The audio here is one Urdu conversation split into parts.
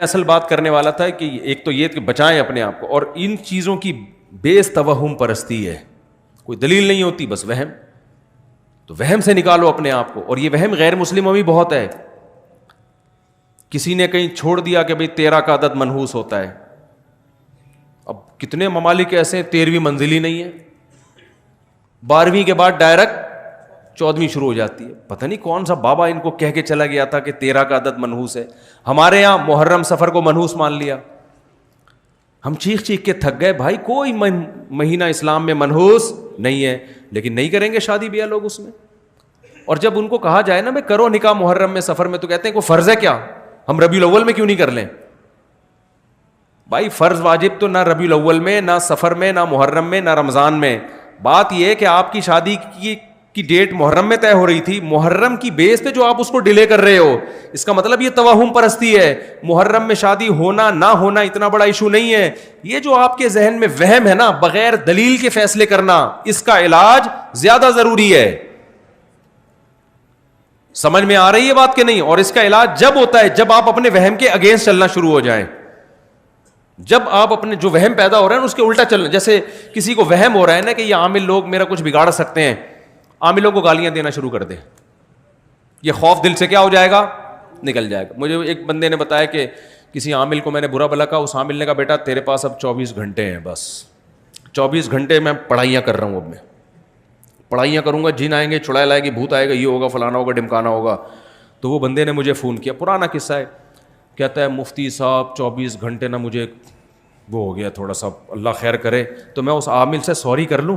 اصل بات کرنے والا تھا کہ ایک تو یہ کہ بچائیں اپنے آپ کو، اور ان چیزوں کی بیس توہم پرستی ہے، کوئی دلیل نہیں ہوتی، بس وہم، تو وہم سے نکالو اپنے آپ کو. اور یہ وہم غیر مسلموں میں بھی بہت ہے. کسی نے کہیں چھوڑ دیا کہ بھئی 13 کا عدد منحوس ہوتا ہے. اب کتنے ممالک ایسے ہیں 13ویں منزل ہی نہیں ہے، 12ویں کے بعد ڈائریکٹ 14ویں شروع ہو جاتی ہے. پتہ نہیں کون سا بابا ان کو کہہ کے چلا گیا تھا کہ 13 کا عدد منحوس ہے. ہمارے یہاں محرم سفر کو منحوس مان لیا. ہم چیخ چیخ کے تھک گئے، بھائی کوئی مہینہ اسلام میں منحوس نہیں ہے، لیکن نہیں کریں گے شادی بیاہ لوگ اس میں. اور جب ان کو کہا جائے نا میں کرو نکاح محرم میں سفر میں، تو کہتے ہیں کوئی فرض ہے کیا، ہم ربیع الاول میں کیوں نہیں کر لیں؟ بھائی فرض واجب تو نہ ربیع الاول میں، نہ سفر میں، نہ محرم میں، نہ رمضان میں. بات یہ ہے کہ آپ کی شادی کی ڈیٹ محرم میں طے ہو رہی تھی، محرم کی بیس پہ جو آپ اس کو ڈیلے کر رہے ہو، اس کا مطلب یہ توہم پرستی ہے. محرم میں شادی ہونا نہ ہونا اتنا بڑا ایشو نہیں ہے. یہ جو آپ کے ذہن میں وہم ہے نا، بغیر دلیل کے فیصلے کرنا، اس کا علاج زیادہ ضروری ہے. سمجھ میں آ رہی ہے بات کہ نہیں؟ اور اس کا علاج جب ہوتا ہے جب آپ اپنے وہم کے اگینسٹ چلنا شروع ہو جائیں. جب آپ اپنے جو وہم پیدا ہو رہا ہے اس کے الٹا چلنا. جیسے کسی کو وہم ہو رہا ہے نا کہ یہ عامل لوگ میرا کچھ بگاڑ سکتے ہیں، عاملوں کو گالیاں دینا شروع کر دے، یہ خوف دل سے کیا ہو جائے گا، نکل جائے گا. مجھے ایک بندے نے بتایا کہ کسی عامل کو میں نے برا بھلا کہا، اس عامل نے کہا بیٹا تیرے پاس اب 24 گھنٹے ہیں، بس 24 گھنٹے میں پڑھائیاں کر رہا ہوں، اب میں پڑھائیاں کروں گا، جن آئیں گے، چڑیل آئے گی، بھوت آئے گا، یہ ہوگا، فلانا ہوگا، ڈمکانا ہوگا. تو وہ بندے نے مجھے فون کیا، پرانا قصہ ہے، کہتا ہے مفتی صاحب 24 گھنٹے نہ مجھے وہ ہو گیا تھوڑا سا، اللہ خیر کرے، تو میں اس عامل سے سوری کر لوں؟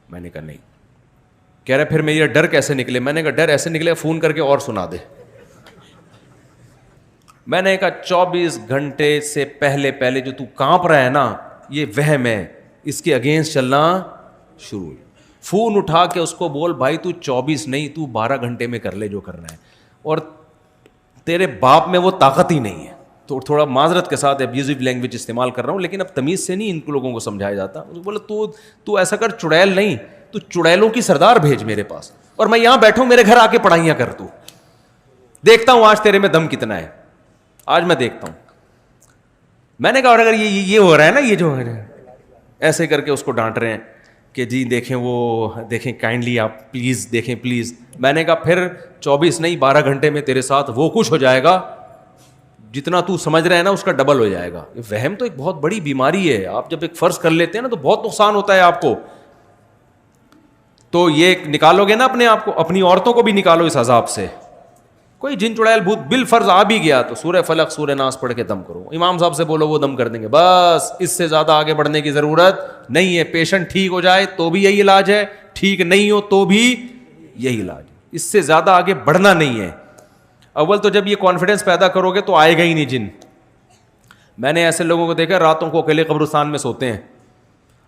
میں نے کہا نہیں. کہہ رہے پھر میرا ڈر کیسے نکلے؟ میں نے کہا ڈر ایسے نکلے فون کر کے اور سنا دے. میں نے کہا 24 گھنٹے سے پہلے جو تو کانپ رہا ہے نا، یہ وہم ہے، اس کے اگینسٹ چلنا شروع. فون اٹھا کے اس کو بول بھائی تو 24 نہیں، تو 12 گھنٹے میں کر لے جو کرنا ہے، اور تیرے باپ میں وہ طاقت ہی نہیں ہے. تو تھوڑا معذرت کے ساتھ ابیوزو لینگویج استعمال کر رہا ہوں، لیکن اب تمیز سے نہیں ان لوگوں کو سمجھایا جاتا. بولے تو ایسا کر، چڑیل نہیں، تو چڑیلوں کی سردار بھیج میرے پاس، اور میں یہاں بیٹھوں، میرے گھر آ کے پڑھائیاں کر، تو دیکھتا ہوں آج تیرے میں دم کتنا ہے، آج میں دیکھتا ہوں. میں نے کہا اور اگر یہ ہو رہا ہے نا، یہ جو ہے ایسے کر کے اس کو ڈانٹ رہے ہیں کہ جی دیکھیں وہ دیکھیں کائنڈلی آپ پلیز دیکھیں پلیز. میں نے کہا پھر 24 نہیں 12 گھنٹے میں تیرے ساتھ وہ کچھ ہو جائے گا جتنا تو سمجھ رہے ہیں نا اس کا ڈبل ہو جائے گا. وہم تو ایک بہت بڑی بیماری ہے. آپ جب ایک فرض کر لیتے ہیں نا تو بہت نقصان ہوتا ہے آپ کو. تو یہ نکالو گے نا اپنے آپ کو، اپنی عورتوں کو بھی نکالو اس عذاب سے. کوئی جن چڑیل بھوت بالفرض آ بھی گیا تو سورہ فلق سورہ ناس پڑھ کے دم کرو. امام صاحب سے بولو وہ دم کر دیں گے، بس اس سے زیادہ آگے بڑھنے کی ضرورت نہیں ہے. پیشنٹ ٹھیک ہو جائے تو بھی یہی علاج ہے، ٹھیک نہیں ہو تو بھی یہی علاج ہے. اس سے زیادہ آگے بڑھنا نہیں ہے. اول تو جب یہ کانفیڈنس پیدا کرو گے تو آئے گا ہی نہیں جن. میں نے ایسے لوگوں کو دیکھا راتوں کو اکیلے قبرستان میں سوتے ہیں.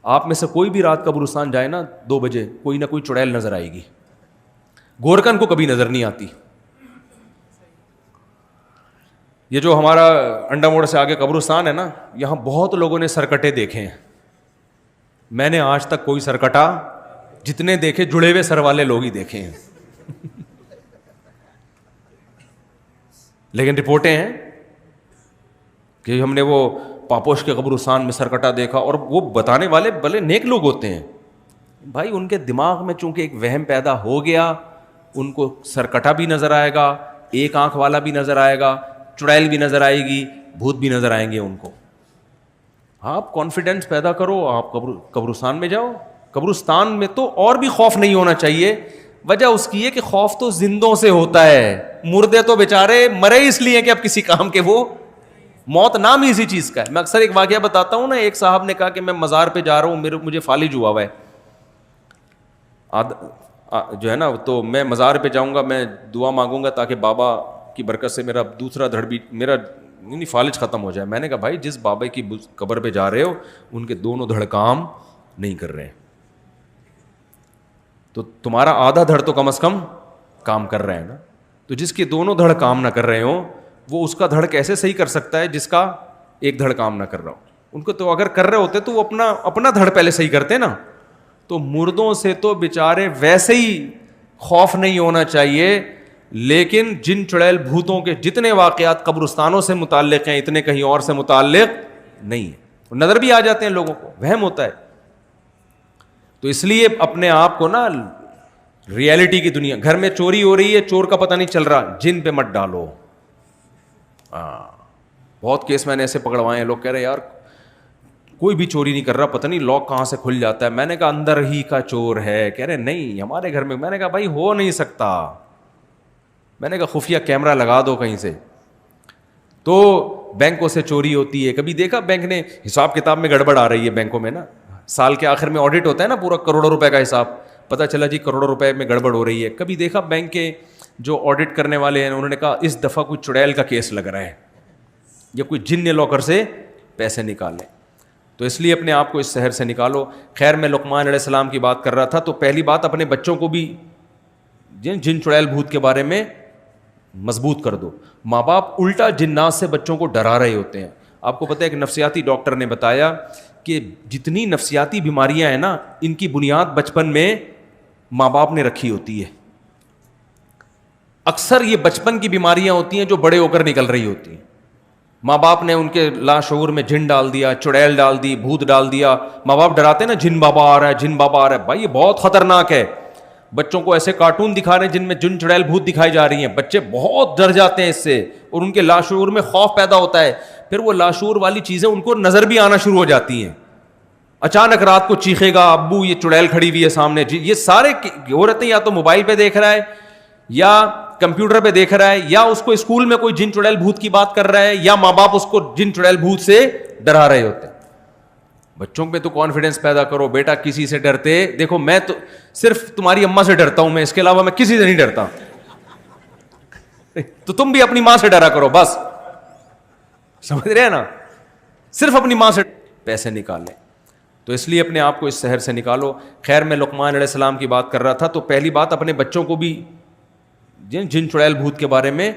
آپ میں سے کوئی بھی رات قبرستان جائے نا 2 بجے، کوئی نہ کوئی چڑیل نظر آئے گی. گورکن کو کبھی نظر نہیں آتی. یہ جو ہمارا انڈا موڑ سے آگے قبرستان ہے نا، یہاں بہت لوگوں نے سرکٹے دیکھے ہیں. میں نے آج تک کوئی سرکٹا جتنے دیکھے جڑے ہوئے سر والے لوگ ہی دیکھے ہیں. لیکن رپورٹیں ہیں کہ ہم نے وہ پاپوش کے قبرستان میں سرکٹا دیکھا، اور وہ بتانے والے بھلے نیک لوگ ہوتے ہیں. بھائی ان کے دماغ میں چونکہ ایک وہم پیدا ہو گیا، ان کو سرکٹا بھی نظر آئے گا، ایک آنکھ والا بھی نظر آئے گا، چڑیل بھی نظر آئے گی، بھوت بھی نظر آئیں گے ان کو. آپ کانفیڈنس پیدا کرو، آپ قبرستان میں جاؤ. قبرستان میں تو اور بھی خوف نہیں ہونا چاہیے. وجہ اس کی ہے کہ خوف تو زندوں سے ہوتا ہے، مردے تو بیچارے مرے اس لیے کہ اب کسی کام کے، وہ موت نام ہی اسی چیز کا ہے. میں اکثر ایک واقعہ بتاتا ہوں نا. ایک صاحب نے کہا کہ میں مزار پہ جا رہا ہوں، مجھے فالج ہوا ہوا ہے جو ہے نا، تو میں مزار پہ جاؤں گا، میں دعا مانگوں گا تاکہ بابا کی برکت سے میرا دوسرا دھڑ بھی، میرا فالج ختم ہو جائے. میں نے کہا بھائی جس بابا کی قبر پہ جا رہے ہو ان کے دونوں دھڑ کام نہیں کر رہے ہیں، تو تمہارا آدھا دھڑ تو کم از کم کام کر رہے ہیں نا. تو جس کے دونوں دھڑ کام نہ کر رہے ہوں وہ اس کا دھڑ کیسے صحیح کر سکتا ہے جس کا ایک دھڑ کام نہ کر رہا ہو. ان کو تو اگر کر رہے ہوتے تو وہ اپنا دھڑ پہلے صحیح کرتے نا. تو مردوں سے تو بیچارے ویسے ہی خوف نہیں ہونا چاہیے. لیکن جن چڑیل بھوتوں کے جتنے واقعات قبرستانوں سے متعلق ہیں اتنے کہیں اور سے متعلق نہیں ہیں. نظر بھی آ جاتے ہیں لوگوں کو, وہم ہوتا ہے. تو اس لیے اپنے آپ کو نا ریئلٹی کی دنیا, گھر میں چوری ہو رہی ہے, چور کا پتہ نہیں چل رہا, جن پہ مت ڈالو. بہت کیس میں نے ایسے پکڑوائے ہیں, لوگ کہہ رہے یار کوئی بھی چوری نہیں کر رہا, پتہ نہیں لاک کہاں سے کھل جاتا ہے. میں نے کہا اندر ہی کا چور ہے. کہہ رہے نہیں ہمارے گھر میں. میں نے کہا بھائی ہو نہیں سکتا. میں نے کہا خفیہ کیمرہ لگا دو کہیں سے. تو بینکوں سے چوری ہوتی ہے. کبھی دیکھا بینک نے حساب کتاب میں گڑبڑ آ رہی ہے بینکوں میں نا, سال کے آخر میں آڈٹ ہوتا ہے نا پورا کروڑوں روپے کا حساب, پتہ چلا جی کروڑوں روپے میں گڑبڑ ہو رہی ہے. کبھی دیکھا بینک کے جو آڈٹ کرنے والے ہیں انہوں نے کہا اس دفعہ کوئی چڑیل کا کیس لگ رہا ہے یا کوئی جن نے لاکر سے پیسے نکالے. تو اس لیے اپنے آپ کو اس شہر سے نکالو. خیر میں لقمان علیہ السلام کی بات کر رہا تھا, تو پہلی بات اپنے بچوں کو بھی جن چڑیل بھوت کے بارے میں مضبوط کر دو. ماں باپ الٹا جنات سے بچوں کو ڈرا رہے ہوتے ہیں. آپ کو پتہ ہے ایک نفسیاتی ڈاکٹر نے بتایا کہ جتنی نفسیاتی بیماریاں ہیں نا ان کی بنیاد بچپن میں ماں باپ نے رکھی ہوتی ہے. اکثر یہ بچپن کی بیماریاں ہوتی ہیں جو بڑے ہو کر نکل رہی ہوتی ہیں. ماں باپ نے ان کے لاشعور میں جن ڈال دیا, چڑیل ڈال دی, بھوت ڈال دیا. ماں باپ ڈراتے ہیں نا جن بابا آ رہا ہے, جن بابا آ رہا ہے. بھائی یہ بہت خطرناک ہے. بچوں کو ایسے کارٹون دکھا رہے ہیں جن میں جن چڑیل بھوت دکھائی جا رہی ہیں. بچے بہت ڈر جاتے ہیں اس سے اور ان کے لاشعور میں خوف پیدا ہوتا ہے. پھر وہ لاشعور والی چیزیں ان کو نظر بھی آنا شروع ہو جاتی ہیں. اچانک رات کو چیخے گا ابو یہ چڑیل کھڑی ہوئی ہے سامنے. جی یہ سارے ہو رہتے ہیں یا تو موبائل پہ دیکھ رہا ہے یا کمپیوٹر پہ دیکھ رہا ہے یا اس کو اسکول میں کوئی جن چڑیل بھوت کی بات کر رہا ہے یا ماں باپ اس کو جن چڑیل بھوت سے ڈرا رہے ہوتے ہیں. بچوں پہ تو کانفیڈنس پیدا کرو, بیٹا کسی سے ڈرتے دیکھو میں تو صرف تمہاری اماں سے ڈرتا ہوں, میں اس کے علاوہ میں کسی سے نہیں ڈرتا. تو تم بھی اپنی ماں سے ڈرا کرو بس, سمجھ رہے ہیں نا, صرف اپنی ماں سے پیسے نکالیں. تو اس لیے اپنے آپ کو اس شہر سے نکالو. خیر میں لقمان علیہ السلام کی بات کر رہا تھا, تو پہلی بات اپنے بچوں کو بھی جن چڑیل بھوت کے بارے میں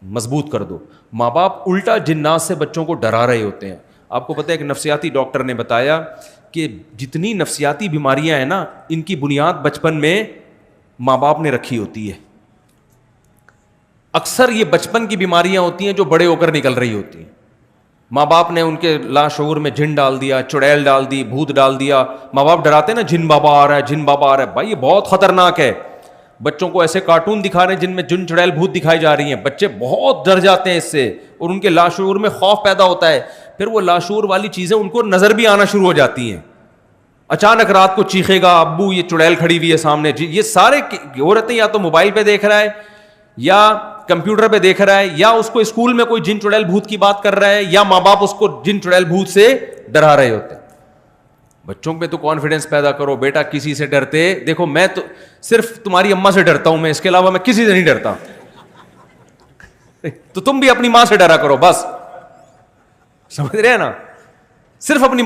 مضبوط کر دو. ماں باپ الٹا جنات سے بچوں کو ڈرا رہے ہوتے ہیں. آپ کو پتہ ہے ایک نفسیاتی ڈاکٹر نے بتایا کہ جتنی نفسیاتی بیماریاں ہیں نا ان کی بنیاد بچپن میں ماں باپ نے رکھی ہوتی ہے. اکثر یہ بچپن کی بیماریاں ہوتی ہیں جو بڑے ہو کر نکل رہی ہوتی ہیں. ماں باپ نے ان کے لاشعور میں جن ڈال دیا, چڑیل ڈال دی, بھوت ڈال دیا. ماں باپ ڈراتے ہیں نا جن بابا آ رہا ہے, جن بابا آ رہا ہے. بھائی یہ بہت خطرناک ہے. بچوں کو ایسے کارٹون دکھا رہے ہیں جن میں جن چڑیل بھوت دکھائی جا رہی ہیں. بچے بہت ڈر جاتے ہیں اس سے اور ان کے لاشعور میں خوف پیدا ہوتا ہے. پھر وہ لاشعور والی چیزیں ان کو نظر بھی آنا شروع ہو جاتی ہیں. اچانک رات کو چیخے گا ابو یہ چڑیل کھڑی ہوئی ہے سامنے. جی یہ سارے ہو رہتے ہیں یا تو موبائل پہ دیکھ رہا ہے یا کمپیوٹر پہ دیکھ رہا ہے یا اس کو اسکول میں کوئی جن چڑیل بھوت کی بات کر رہا ہے یا ماں باپ اس کو جن چڑیل بھوت سے ڈرا رہے ہوتے ہیں. بچوں پہ تو کانفیڈنس پیدا کرو, بیٹا کسی سے ڈرتے دیکھو میں تو صرف تمہاری اماں سے ڈرتا ہوں, میں اس کے علاوہ میں کسی سے نہیں ڈرتا. تو تم بھی اپنی ماں سے ڈرا کرو بس, سمجھ رہے ہیں نا, صرف اپنی